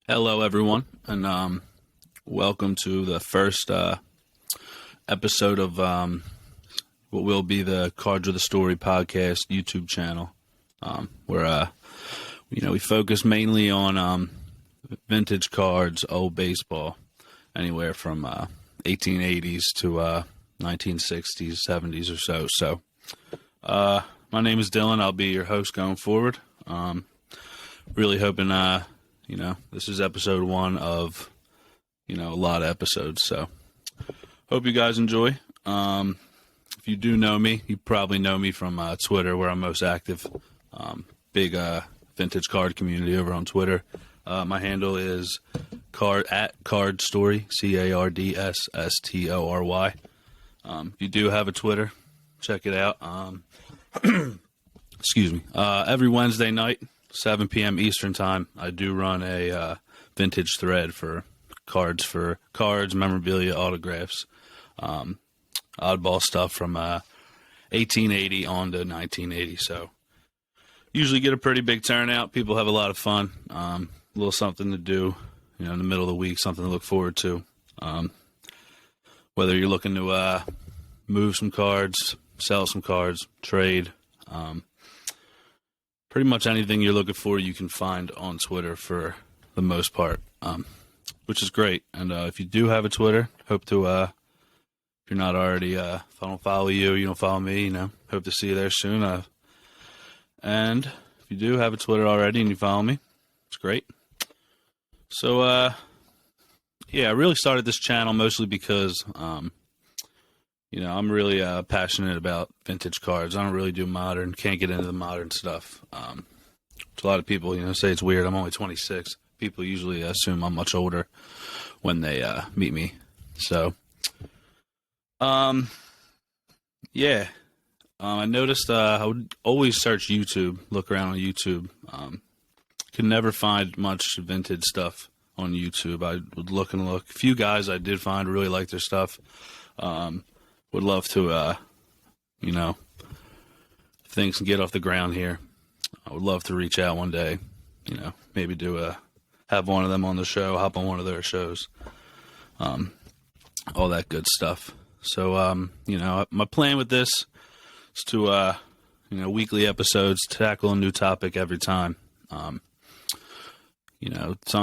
Hello, everyone, and welcome to the first episode of what will be the Cards of the Story podcast YouTube channel, where we focus mainly on vintage cards, old baseball, anywhere from 1880s to 1960s, 70s or so. So, my name is Dylan. I'll be your host going forward. Really hoping this is episode 1 of, a lot of episodes. So hope you guys enjoy. If you do know me, you probably know me from Twitter, where I'm most active. Big vintage card community over on Twitter. My handle is @cardstory, CARDSSTORY. If you do have a Twitter, check it out. Excuse me. Every Wednesday night, 7 p.m. Eastern time, I do run a vintage thread for cards, memorabilia, autographs, oddball stuff from 1880 on to 1980. So usually get a pretty big turnout. People have a lot of fun. A little something to do, in the middle of the week, something to look forward to. Whether you're looking to move some cards, sell some cards, trade, pretty much anything you're looking for, you can find on Twitter for the most part, which is great. And if you do have a Twitter, hope to, if you're not already, if I don't follow you, you don't follow me, hope to see you there soon. And if you do have a Twitter already and you follow me, it's great. So, I really started this channel mostly because, I'm really passionate about vintage cards. I don't really do modern, can't get into the modern stuff. A lot of people, say it's weird. I'm only 26. People usually assume I'm much older when they meet me. So, I noticed I would always search YouTube, look around on YouTube. Could never find much vintage stuff on YouTube. I would look and look. A few guys I did find really liked their stuff. Would love to, things can get off the ground here. I would love to reach out one day, maybe have one of them on the show, hop on one of their shows, all that good stuff. So, my plan with this is to, weekly episodes, tackle a new topic every time. Some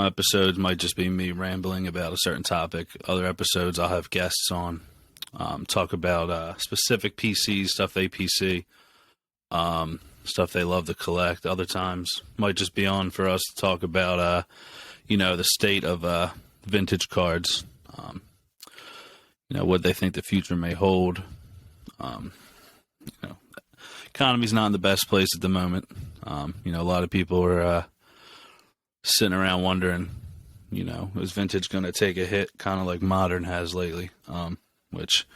episodes might just be me rambling about a certain topic. Other episodes I'll have guests on. Talk about specific PCs, stuff they PC, stuff they love to collect. Other times might just be on for us to talk about, the state of vintage cards, what they think the future may hold. Economy's not in the best place at the moment. A lot of people are sitting around wondering, is vintage going to take a hit, kind of like modern has lately? Which,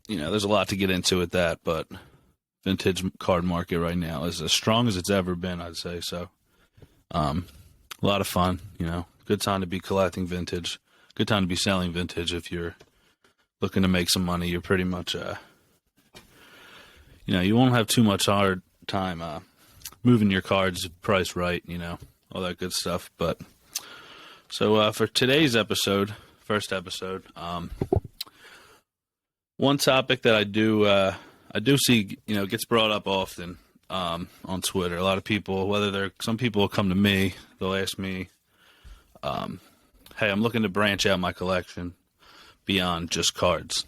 there's a lot to get into with that, but vintage card market right now is as strong as it's ever been, I'd say. So, a lot of fun, good time to be collecting vintage, good time to be selling vintage. If you're looking to make some money, you're pretty much, you won't have too much hard time, moving your cards price right, all that good stuff. But, so, for today's episode, first episode, one topic that I do see, gets brought up often, on Twitter. A lot of people, some people will come to me, they'll ask me, hey, I'm looking to branch out my collection beyond just cards,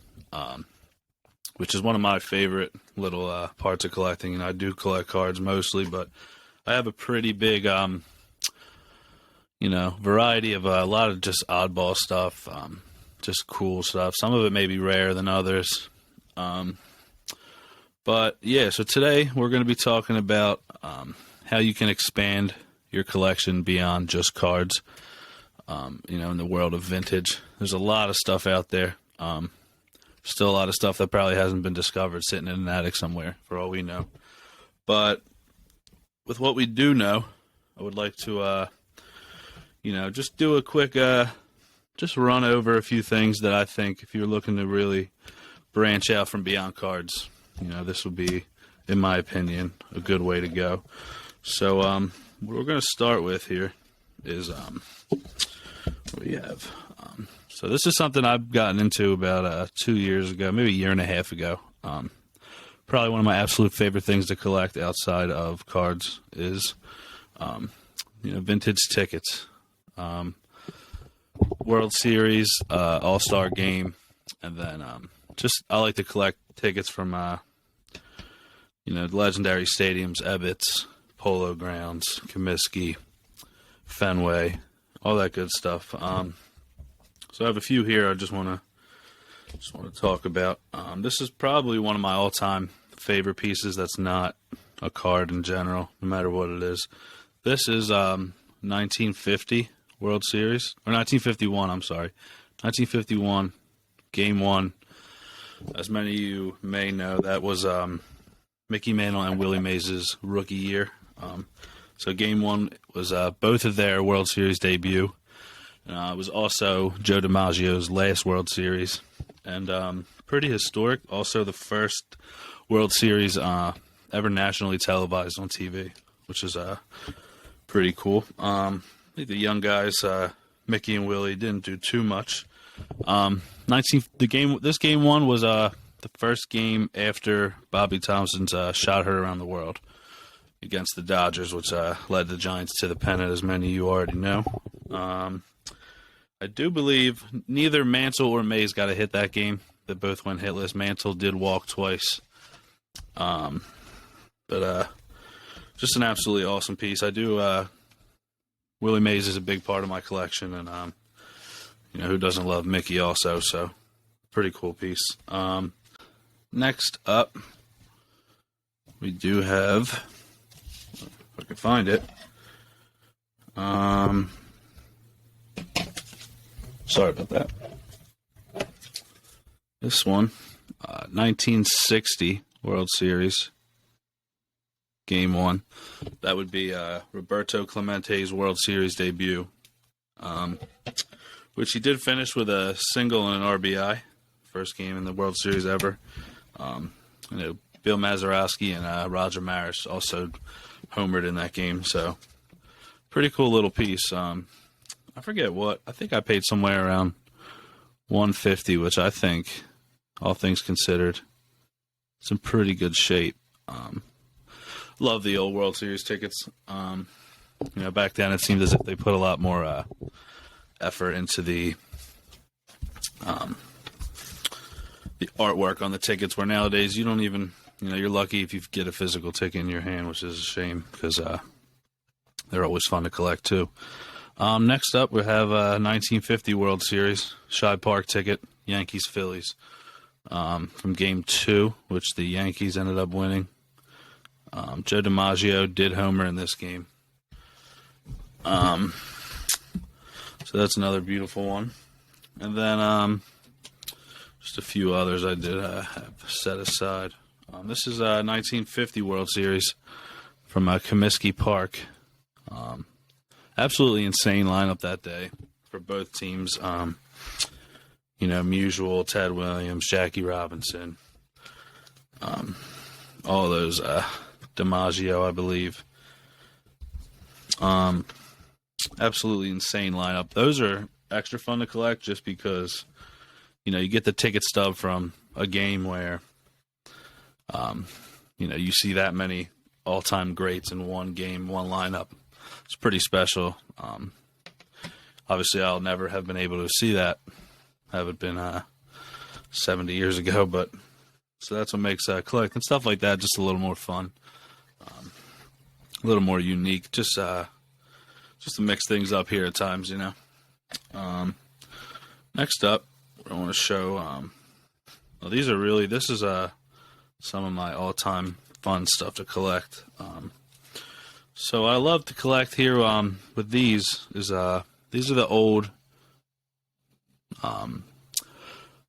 which is one of my favorite little, parts of collecting. I do collect cards mostly, but I have a pretty big, variety of a lot of just oddball stuff, just cool stuff. Some of it may be rarer than others. But yeah, so today we're going to be talking about how you can expand your collection beyond just cards, in the world of vintage. There's a lot of stuff out there. Still a lot of stuff that probably hasn't been discovered sitting in an attic somewhere, for all we know. But with what we do know, I would like to, just do a quick, just run over a few things that I think if you're looking to really branch out from beyond cards, this would be, in my opinion, a good way to go. So, what we're going to start with here is what we have. So this is something I've gotten into about 2 years ago, maybe a year and a half ago. Probably one of my absolute favorite things to collect outside of cards is, vintage tickets, World Series, All-Star Game, and then I like to collect tickets from legendary stadiums, Ebbets, Polo Grounds, Comiskey, Fenway, all that good stuff. So I have a few here I just want to talk about. This is probably one of my all-time favorite pieces that's not a card in general, no matter what it is. This is 1950 World Series, or 1951, I'm sorry. 1951, Game 1. As many of you may know, that was Mickey Mantle and Willie Mays' rookie year. So Game 1 was both of their World Series debut. It was also Joe DiMaggio's last World Series. And pretty historic. Also the first World Series ever nationally televised on TV, which is pretty cool. I think the young guys, Mickey and Willie, didn't do too much. This Game 1 was the first game after Bobby Thompson's shot heard around the world against the Dodgers, which led the Giants to the pennant, as many of you already know. I do believe neither Mantle or Mays got a hit that game. They both went hitless. Mantle did walk twice. But just an absolutely awesome piece. I do, Willie Mays is a big part of my collection, and, who doesn't love Mickey also, so pretty cool piece. Next up, we do have, if I can find it, sorry about that. This one, 1960 World Series, Game 1. That would be Roberto Clemente's World Series debut, which he did finish with a single and an RBI. First game in the World Series ever. Bill Mazeroski and Roger Maris also homered in that game, so pretty cool little piece. I forget what. I think I paid somewhere around $150, which I think, all things considered, it's in pretty good shape. Love the old World Series tickets. Back then it seemed as if they put a lot more effort into the artwork on the tickets, where nowadays you don't even, you're lucky if you get a physical ticket in your hand, which is a shame because they're always fun to collect too. Next up, we have 1950 World Series, Shibe Park ticket, Yankees-Phillies, from Game 2, which the Yankees ended up winning. Joe DiMaggio did homer in this game. So that's another beautiful one. And then just a few others I did have set aside. This is 1950 World Series from Comiskey Park. Absolutely insane lineup that day for both teams. Musial, Ted Williams, Jackie Robinson, all those, DiMaggio, I believe. Absolutely insane lineup. Those are extra fun to collect just because, you get the ticket stub from a game where, you see that many all-time greats in one game, one lineup. It's pretty special. Obviously, I'll never have been able to see that. Have it been 70 years ago, but so that's what makes collecting stuff like that just a little more fun, a little more unique. Just to mix things up here at times, Next up, I want to show. This is some of my all-time fun stuff to collect. So I love to collect here with these are the old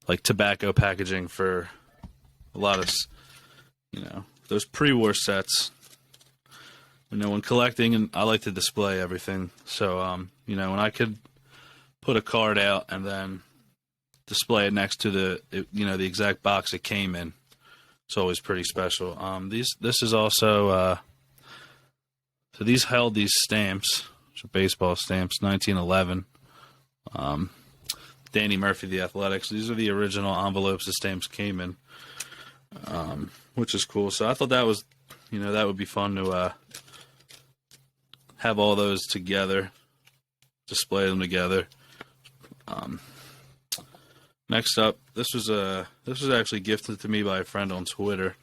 like tobacco packaging for a lot of those pre-war sets. When collecting, and I like to display everything. So when I could put a card out and then display it next to the exact box it came in, it's always pretty special. This is also so these held these stamps, which These are baseball stamps, 1911. Danny Murphy, The Athletics. These are the original envelopes the stamps came in, which is cool. So I thought that was, that would be fun to have all those together, display them together. Next up, this was actually gifted to me by a friend on Twitter.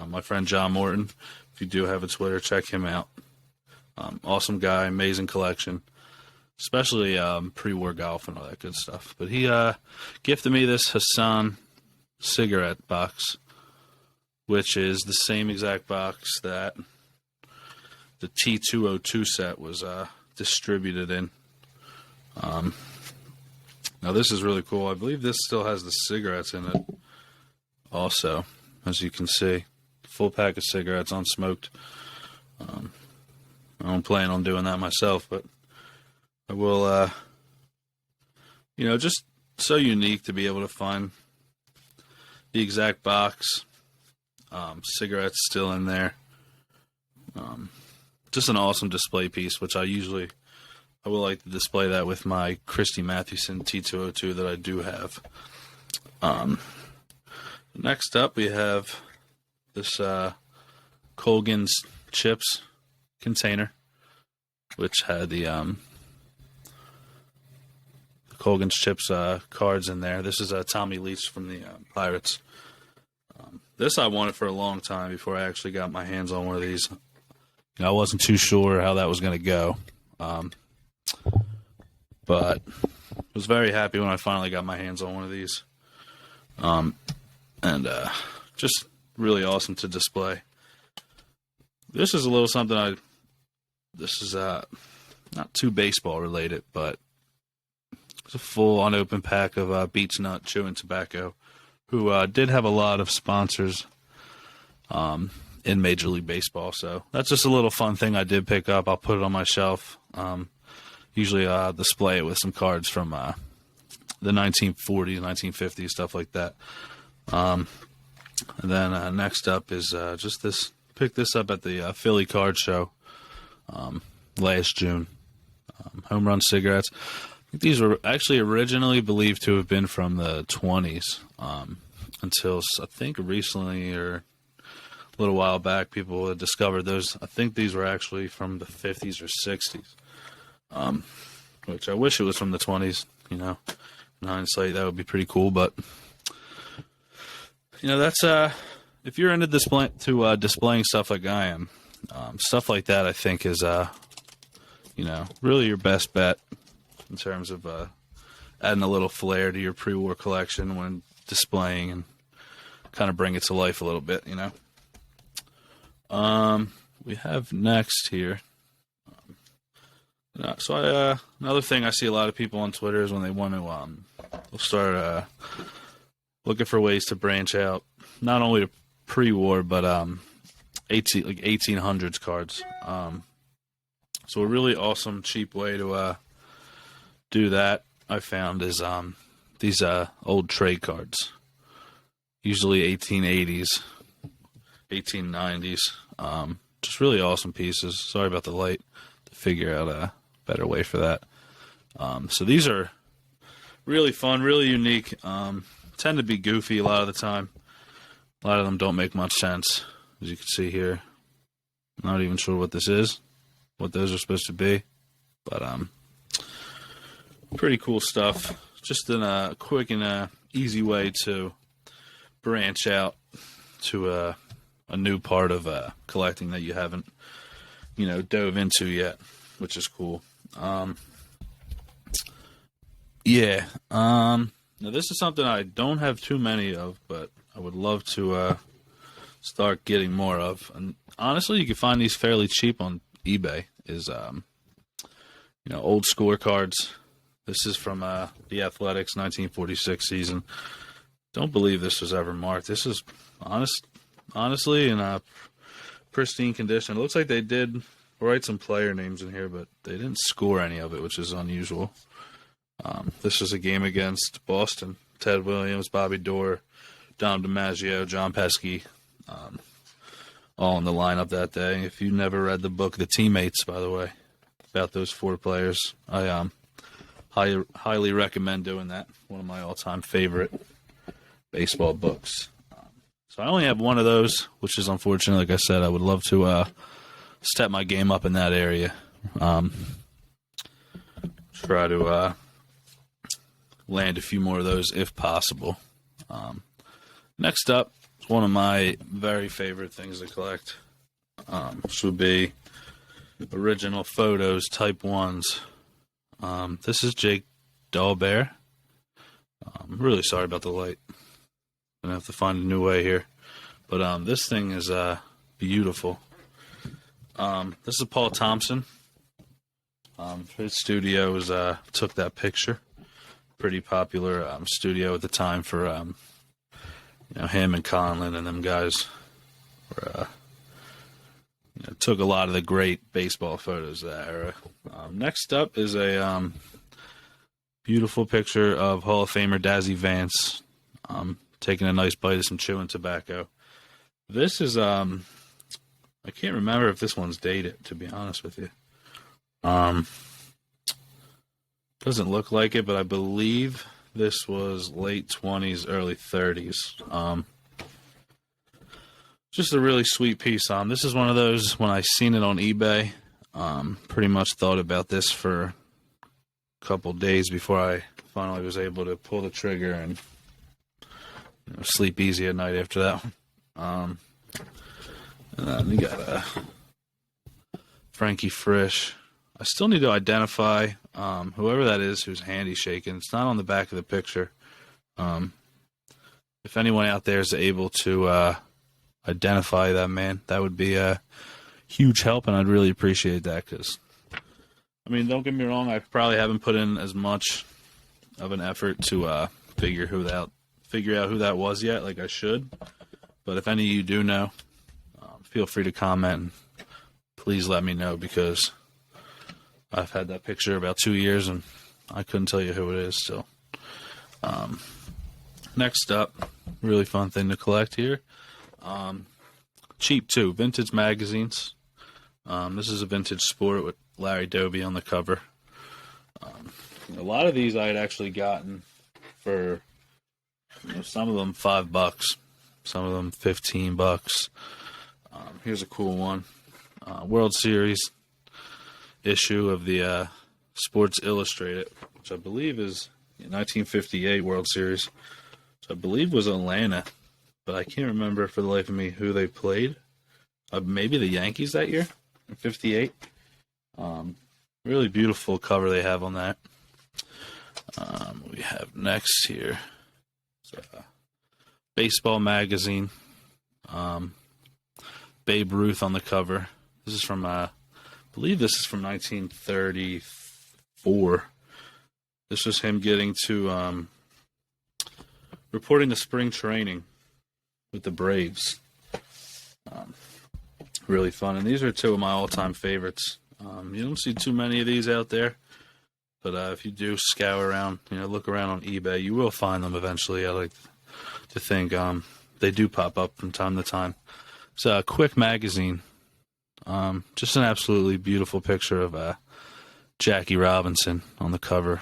My friend John Morton. If you do have a Twitter, check him out. Awesome guy, amazing collection, especially pre-war golf and all that good stuff. But he gifted me this Hassan cigarette box, which is the same exact box that the T202 set was distributed in. Now this is really cool. I believe this still has the cigarettes in it also, as you can see. Full pack of cigarettes, unsmoked. I don't plan on doing that myself, but I will, just so unique to be able to find the exact box, cigarettes still in there. Just an awesome display piece, which I will like to display that with my Christy Mathewson T202 that I do have. Next up, we have this Colgan's Chips container, which had the Colgan's Chips cards in there. This is Tommy Leach from the Pirates. This I wanted for a long time before I actually got my hands on one of these. I wasn't too sure how that was going to go. But was very happy when I finally got my hands on one of these. And just really awesome to display. This is a little something this is not too baseball related, but it's a full unopened pack of Beach Nut Chewing Tobacco, who did have a lot of sponsors in Major League Baseball. So that's just a little fun thing I did pick up. I'll put it on my shelf. Usually I'll display it with some cards from the 1940s, 1950s, stuff like that. And then next up is just this. Picked this up at the Philly Card Show last June. Home Run cigarettes. I think these were actually originally believed to have been from the 20s until I think recently or a little while back people had discovered those. I think these were actually from the 50s or 60s, which I wish it was from the 20s. In hindsight, that would be pretty cool. But that's if you're into displaying stuff like I am, stuff like that I think is really your best bet in terms of adding a little flair to your pre-war collection when displaying and kind of bring it to life a little bit. We have next here. Another thing I see a lot of people on Twitter is when they want to they'll start looking for ways to branch out, not only to pre-war but 1800s cards. So a really awesome, cheap way to do that I found is these old trade cards, usually 1880s, 1890s. Just really awesome pieces. Sorry about the light. To figure out a better way for that. So these are really fun, really unique. Tend to be goofy a lot of the time. A lot of them don't make much sense, as you can see here. Not even sure what this is, what those are supposed to be, but pretty cool stuff. Just in a quick and easy way to branch out to a new part of collecting that you haven't, dove into yet, which is cool. Now this is something I don't have too many of, but I would love to start getting more of. And honestly, you can find these fairly cheap on eBay. Is old Scorecards. This is from the Athletics 1946 season. Don't believe this was ever marked. This is honestly in a pristine condition. It looks like they did write some player names in here, but they didn't score any of it, which is unusual. This was a game against Boston. Ted Williams, Bobby Doerr, Dom DiMaggio, John Pesky, all in the lineup that day. If you never read the book The Teammates, by the way, about those 4 players. I highly recommend doing that. One of my all-time favorite baseball books. So I only have one of those, which is unfortunate. Like I said, I would love to step my game up in that area. Try to land a few more of those if possible. Next up, one of my very favorite things to collect, which would be original photos, type 1s. This is Jake Dahlbear. I'm really sorry about the light. I'm going to have to find a new way here. But this thing is beautiful. This is Paul Thompson. His studio took that picture. Pretty popular studio at the time for him and Conlon and them guys. Were, took a lot of the great baseball photos of that era. Next up is a beautiful picture of Hall of Famer Dazzy Vance taking a nice bite of some chewing tobacco. This is I can't remember if this one's dated, to be honest with you. Doesn't look like it, but I believe this was late 20s, early 30s. Just a really sweet piece. This is one of those, when I seen it on eBay, pretty much thought about this for a couple days before I finally was able to pull the trigger and sleep easy at night after that one. And then we got Frankie Frisch. I still need to identify whoever that is who's handy shaking. It's not on the back of the picture. If anyone out there is able to identify that man, that would be a huge help, and I'd really appreciate that. Because, don't get me wrong, I probably haven't put in as much of an effort to figure out who that was yet, like I should. But if any of you do know, feel free to comment. And please let me know, because I've had that picture about 2 years, and I couldn't tell you who it is still. Next up, really fun thing to collect here. Cheap, too. Vintage magazines. This is a Vintage Sport with Larry Doby on the cover. A lot of these I had actually gotten for, some of them $5, some of them $15. Here's a cool one. World Series issue of the Sports Illustrated, which I believe is 1958 World Series, which I believe was Atlanta, but I can't remember for the life of me who they played. Maybe the Yankees that year, in 58. Really beautiful cover they have on that. We have next here, baseball magazine. Babe Ruth on the cover. This is from, I believe this is from 1934. This was him getting to, reporting to spring training with the Braves. Really fun. And these are 2 of my all-time favorites. You don't see too many of these out there, but if you do scour around, look around on eBay, you will find them eventually. I like to think they do pop up from time to time. It's a Quick magazine. Just an absolutely beautiful picture of Jackie Robinson on the cover.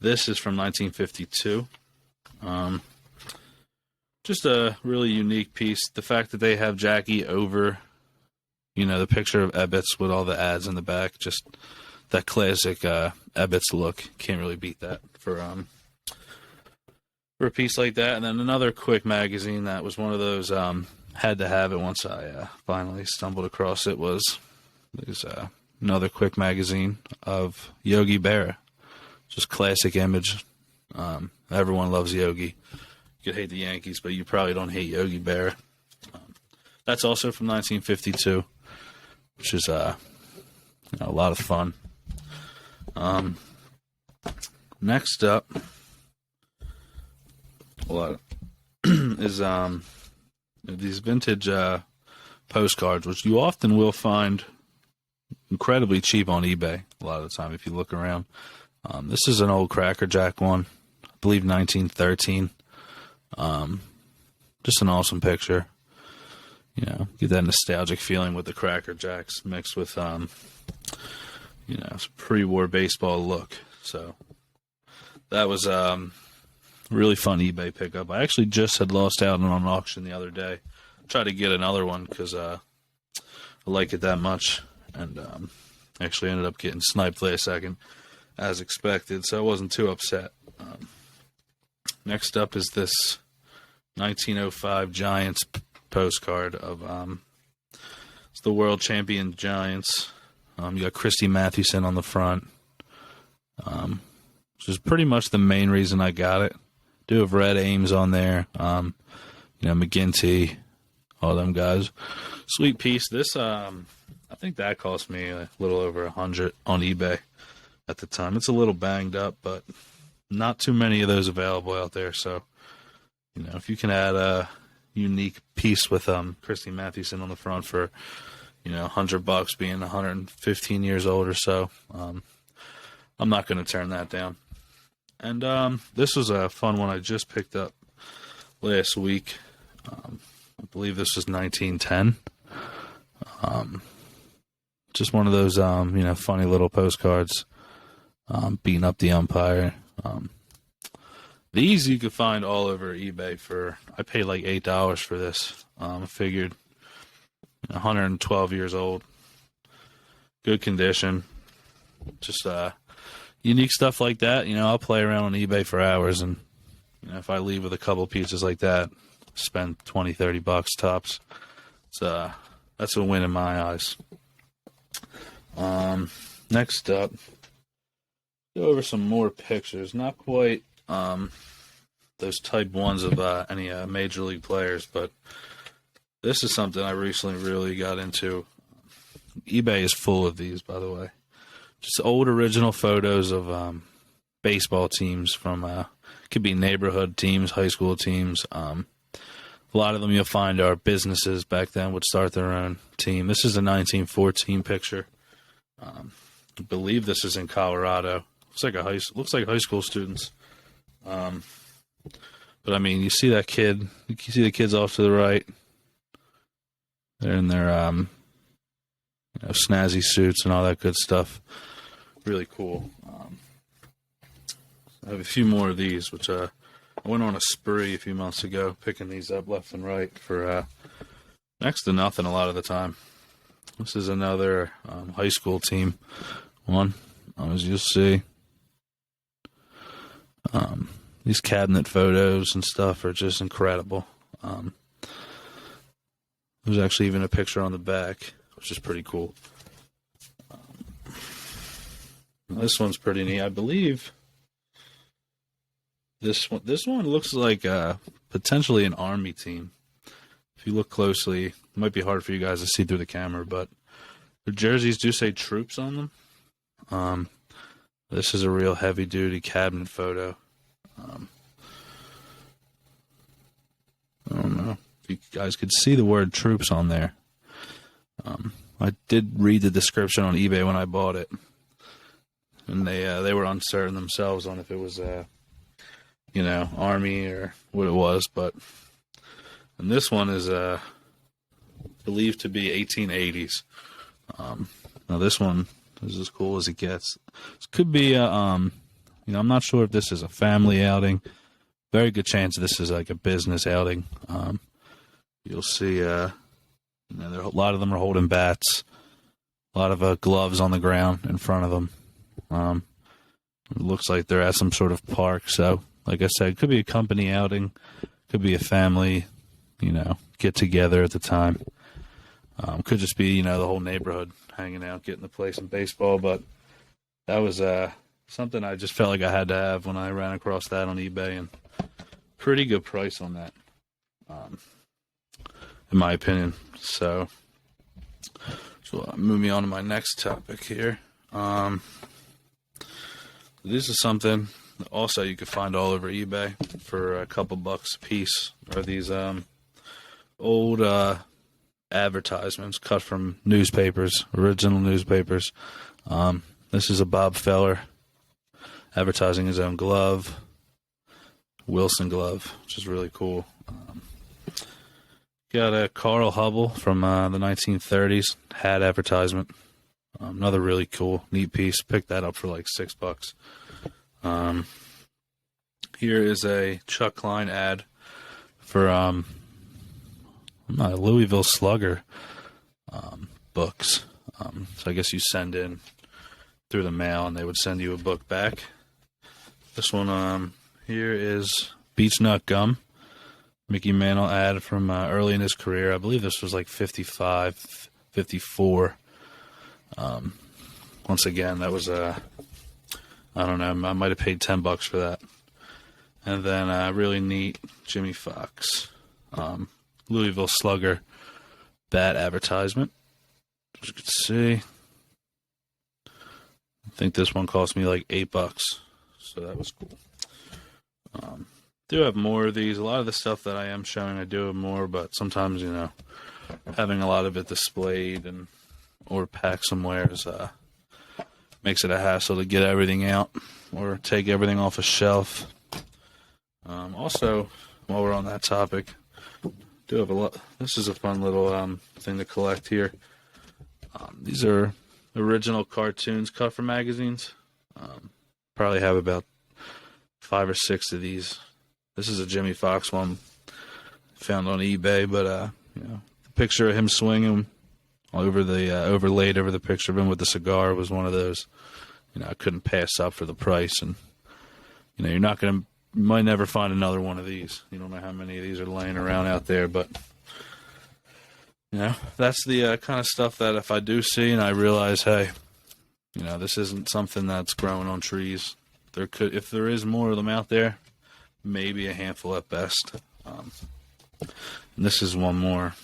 This is from 1952. Just a really unique piece. The fact that they have Jackie over, the picture of Ebbets with all the ads in the back, just that classic Ebbets look. Can't really beat that for a piece like that. And then another Quick magazine that was one of those, had to have it once I finally stumbled across it, was another Quick magazine of Yogi Berra. Just classic image. Everyone loves Yogi. You could hate the Yankees, but you probably don't hate Yogi Berra. That's also from 1952, which is a lot of fun. Next up, is these vintage postcards, which you often will find incredibly cheap on eBay a lot of the time if you look around. This is an old Cracker Jack one, I believe 1913. Just an awesome picture. Get that nostalgic feeling with the Cracker Jacks mixed with it's a pre-war baseball look. So that was really fun eBay pickup. I actually just had lost out on an auction the other day. Tried to get another one because I like it that much, and actually ended up getting sniped last second as expected, so I wasn't too upset. Next up is this 1905 Giants postcard of it's the world champion Giants. You got Christy Mathewson on the front, which is pretty much the main reason I got it. Do have Red Ames on there, McGinty, all them guys. Sweet piece. This, I think that cost me a little over $100 on eBay at the time. It's a little banged up, but not too many of those available out there. So, if you can add a unique piece with Christy Mathewson on the front for, $100 being 115 years old or so, I'm not going to turn that down. And this was a fun one I just picked up last week. I believe this was 1910. Just one of those, funny little postcards, beating up the umpire. These you could find all over eBay I paid like $8 for this. I figured 112 years old, good condition, just unique stuff like that. I'll play around on eBay for hours, and if I leave with a couple pieces like that, spend $20-$30 tops. That's a win in my eyes. Next up, go over some more pictures. Not quite those type ones of any major league players, but this is something I recently really got into. eBay is full of these, by the way. Just old original photos of baseball teams from could be neighborhood teams, high school teams. A lot of them you'll find are businesses back then would start their own team. This is a 1914 picture. I believe this is in Colorado. Looks like high school students. But I mean, you see that kid. You see the kids off to the right. They're in their snazzy suits and all that good stuff. Really cool. I have a few more of these, which I went on a spree a few months ago, picking these up left and right for next to nothing a lot of the time. This is another high school team one, as you'll see. These cabinet photos and stuff are just incredible. There's actually even a picture on the back, which is pretty cool. This one's pretty neat. I believe this one looks like potentially an Army team. If you look closely, it might be hard for you guys to see through the camera, but the jerseys do say troops on them. This is a real heavy-duty cabinet photo. I don't know if you guys could see the word troops on there. I did read the description on eBay when I bought it, and they were uncertain themselves on if it was Army or what it was, and this one is believed to be 1880s. Now this one is as cool as it gets. This could be I'm not sure if this is a family outing. Very good chance this is like a business outing. You'll see a lot of them are holding bats. A lot of gloves on the ground in front of them. It looks like they're at some sort of park. So, like I said, could be a company outing. Could be a family, get together at the time. Could just be, the whole neighborhood hanging out, getting to play some baseball. But that was something I just felt like I had to have when I ran across that on eBay, and pretty good price on that, in my opinion. So move me on to my next topic here. This is something also you could find all over eBay for a couple bucks a piece. Are these old advertisements cut from newspapers, original newspapers. This is a Bob Feller advertising his own glove, Wilson glove, which is really cool. Got a Carl Hubble from the 1930s hat advertisement. Another really cool, neat piece. Picked that up for like $6. Here is a Chuck Klein ad for Louisville Slugger books. So I guess you send in through the mail, and they would send you a book back. This one here is Beach Nut Gum. Mickey Mantle ad from early in his career. I believe this was like 55, 54. Once again, that was I don't know, I might have paid $10 for that. And then really neat Jimmy Fox Louisville Slugger bat advertisement. As you can see, I think this one cost me like $8, so that was cool. Do have more of these. A lot of the stuff that I am showing, I do have more, but sometimes, having a lot of it displayed or packed somewhere makes it a hassle to get everything out or take everything off a shelf. Also, while we're on that topic, do have a lot. This is a fun little thing to collect here. These are original cartoons cut from magazines. Probably have about 5 or 6 of these. This is a Jimmy Fox one found on eBay, but the picture of him swinging over the overlaid over the picture of him with the cigar was one of those. I couldn't pass up for the price, and you might never find another one of these. You don't know how many of these are laying around out there, but that's the kind of stuff that if I do see and I realize, hey, this isn't something that's growing on trees. If there is more of them out there, maybe a handful at best. And this is one more.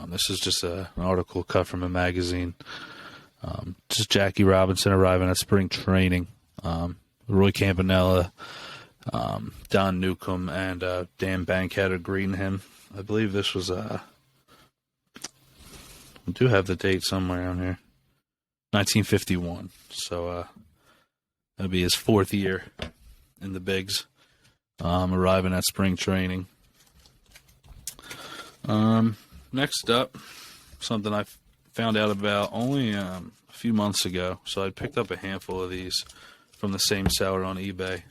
This is just an article cut from a magazine. Just Jackie Robinson arriving at spring training. Roy Campanella, Don Newcomb, and Dan Bankhead are greeting him. I believe this was we do have the date somewhere on here. 1951. So that'll be his 4th year in the bigs. Arriving at spring training. Next up, something I found out about only a few months ago. So I picked up a handful of these from the same seller on eBay,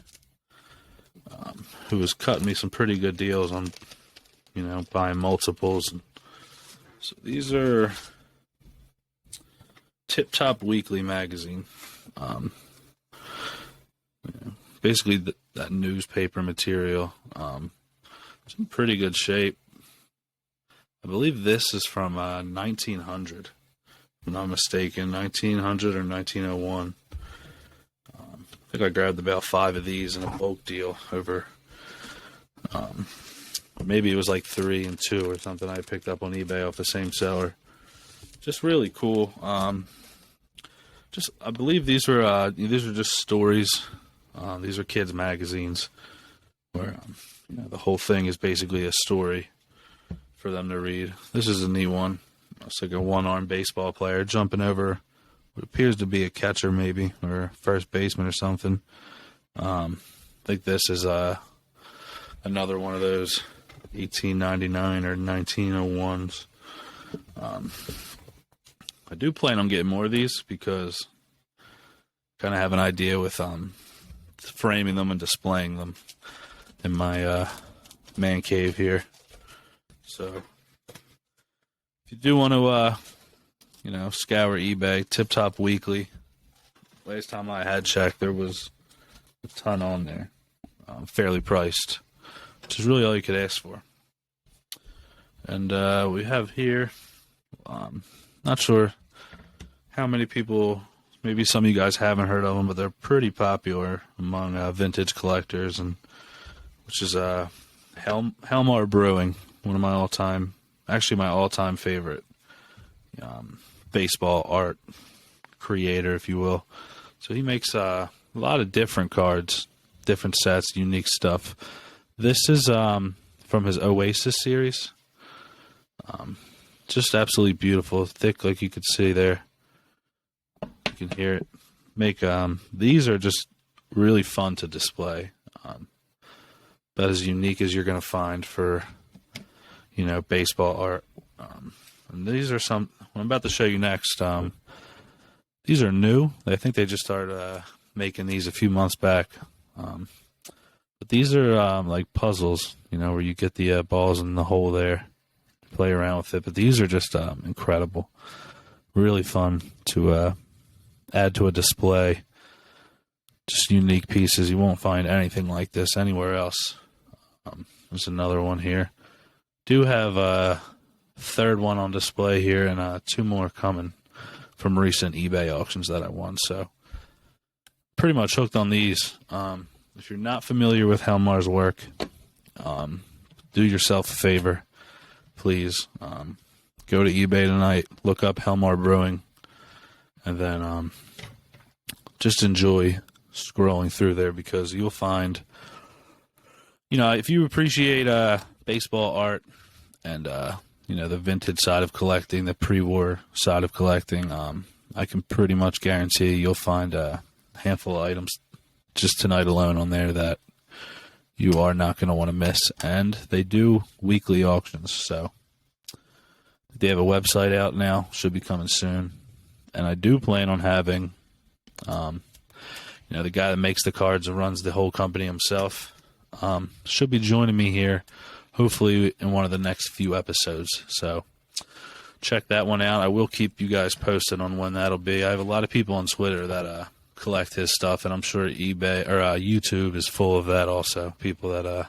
who was cutting me some pretty good deals on, buying multiples. So these are Tip Top Weekly magazine. Basically that newspaper material. It's in pretty good shape. I believe this is from 1900, if I'm not mistaken, 1900 or 1901. I think I grabbed about 5 of these in a bulk deal over, maybe it was like 3 and 2 or something I picked up on eBay off the same seller. Just really cool. I believe these are just stories. These are kids' magazines where the whole thing is basically a story for them to read. This is a neat one. It's like a one-armed baseball player jumping over what appears to be a catcher maybe, or a first baseman or something. I think this is another one of those 1899 or 1901s. I do plan on getting more of these because I kind of have an idea with framing them and displaying them in my man cave here. So if you do want to, scour eBay, Tip Top Weekly. Last time I had checked, there was a ton on there, fairly priced, which is really all you could ask for. And we have here, not sure how many people, maybe some of you guys haven't heard of them, but they're pretty popular among vintage collectors, and which is Helmar Brewing, one of my all-time favorite baseball art creator, if you will. So he makes a lot of different cards, different sets, unique stuff. This is from his Oasis series. Just absolutely beautiful, thick, like you could see there. You can hear it. These are just really fun to display. About as unique as you're going to find for, baseball art. And these are what I'm about to show you next. These are new. I think they just started making these a few months back. But these are like puzzles, where you get the balls in the hole there, play around with it. But these are just incredible. Really fun to add to a display. Just unique pieces. You won't find anything like this anywhere else. There's another one here. Do have a third one on display here, and 2 more coming from recent eBay auctions that I won. So pretty much hooked on these. If you're not familiar with Helmar's work, do yourself a favor. Please go to eBay tonight, look up Helmar Brewing, and then just enjoy scrolling through there, because you'll find, if you appreciate baseball art and, the vintage side of collecting, the pre-war side of collecting, I can pretty much guarantee you'll find a handful of items just tonight alone on there that you are not going to want to miss. And they do weekly auctions, so they have a website out now, should be coming soon. And I do plan on having, the guy that makes the cards and runs the whole company himself, should be joining me here, hopefully in one of the next few episodes. So check that one out. I will keep you guys posted on when that'll be. I have a lot of people on Twitter that collect his stuff, and I'm sure eBay or YouTube is full of that also. People that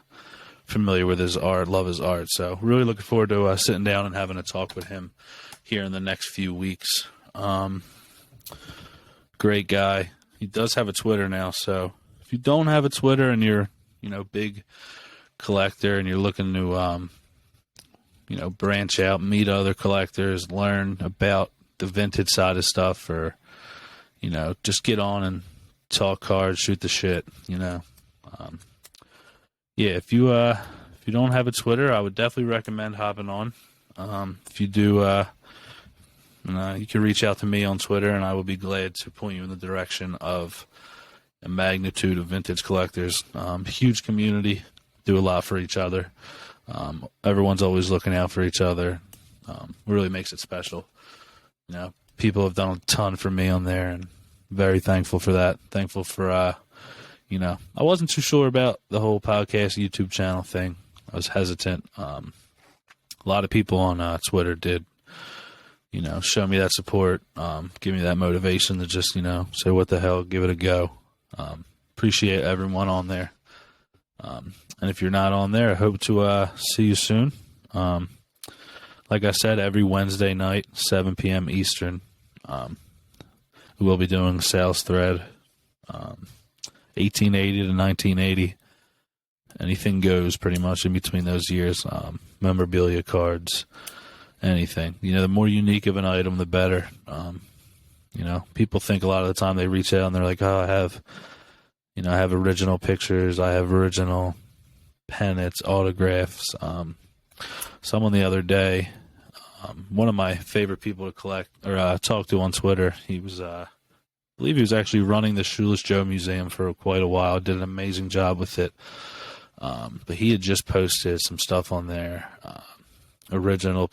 familiar with his art, love his art. So really looking forward to sitting down and having a talk with him here in the next few weeks. Great guy. He does have a Twitter now, so if you don't have a Twitter and you're, big collector and you're looking to, branch out, meet other collectors, learn about the vintage side of stuff, or, just get on and talk cards, shoot the shit, if you don't have a Twitter, I would definitely recommend hopping on. If you do, you can reach out to me on Twitter, and I will be glad to point you in the direction of a magnitude of vintage collectors. Huge community, do a lot for each other. Everyone's always looking out for each other. Really makes it special. People have done a ton for me on there, and very thankful for that. Thankful for, I wasn't too sure about the whole podcast YouTube channel thing. I was hesitant. A lot of people on Twitter did, show me that support, give me that motivation to just, say what the hell, give it a go. Appreciate everyone on there. And if you're not on there, I hope to see you soon. Like I said, every Wednesday night, 7 p.m. Eastern, we will be doing sales thread, 1880 to 1980. Anything goes pretty much in between those years. Memorabilia, cards, anything. The more unique of an item, the better. People think a lot of the time they reach out and they're like, oh, I have original pictures. I have original pennants, autographs. Someone the other day, one of my favorite people to collect or talk to on Twitter, he was, I believe he was actually running the Shoeless Joe Museum for quite a while, did an amazing job with it. But he had just posted some stuff on there, original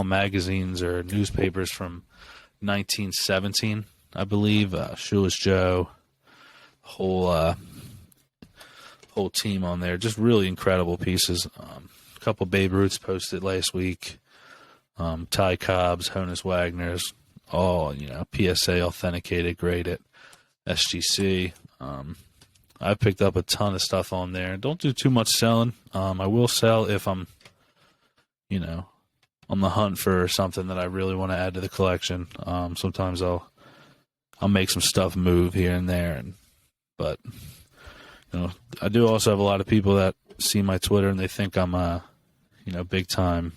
magazines or newspapers from 1917, I believe. Shoeless Joe, whole team on there, just really incredible pieces. A couple Babe Ruths posted last week. Ty Cobb's, Honus Wagner's, all PSA authenticated, graded, SGC. I picked up a ton of stuff on there. Don't do too much selling. I will sell if I'm, on the hunt for something that I really want to add to the collection. Sometimes I'll make some stuff move here and there, but I do also have a lot of people that see my Twitter and they think I'm a big time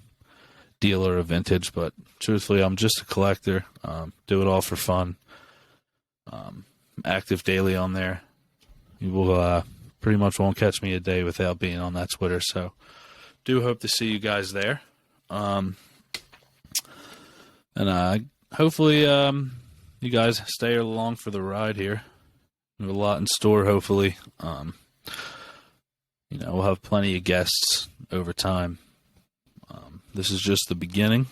dealer of vintage, but truthfully, I'm just a collector. Do it all for fun. Active daily on there. You will pretty much won't catch me a day without being on that Twitter. So, do hope to see you guys there. And hopefully, you guys stay along for the ride here. We have a lot in store. Hopefully, we'll have plenty of guests over time. This is just the beginning.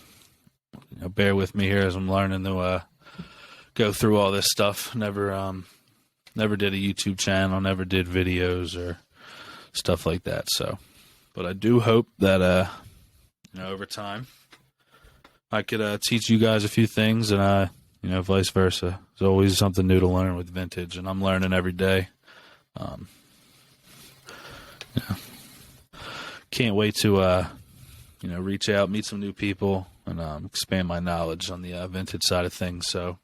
Bear with me here as I'm learning to go through all this stuff. Never did a YouTube channel, never did videos or stuff like that. So, but I do hope that over time I could teach you guys a few things, and vice versa. There's always something new to learn with vintage, and I'm learning every day. Can't wait to reach out, meet some new people, and expand my knowledge on the vintage side of things. So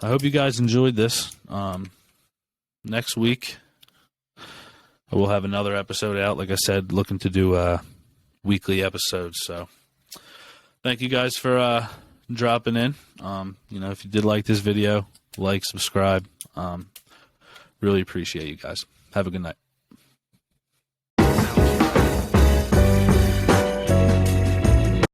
I hope you guys enjoyed this. Next week we'll have another episode out. Like I said, looking to do weekly episodes. So thank you guys for dropping in. If you did like this video, like, subscribe. Really appreciate you guys. Have a good night.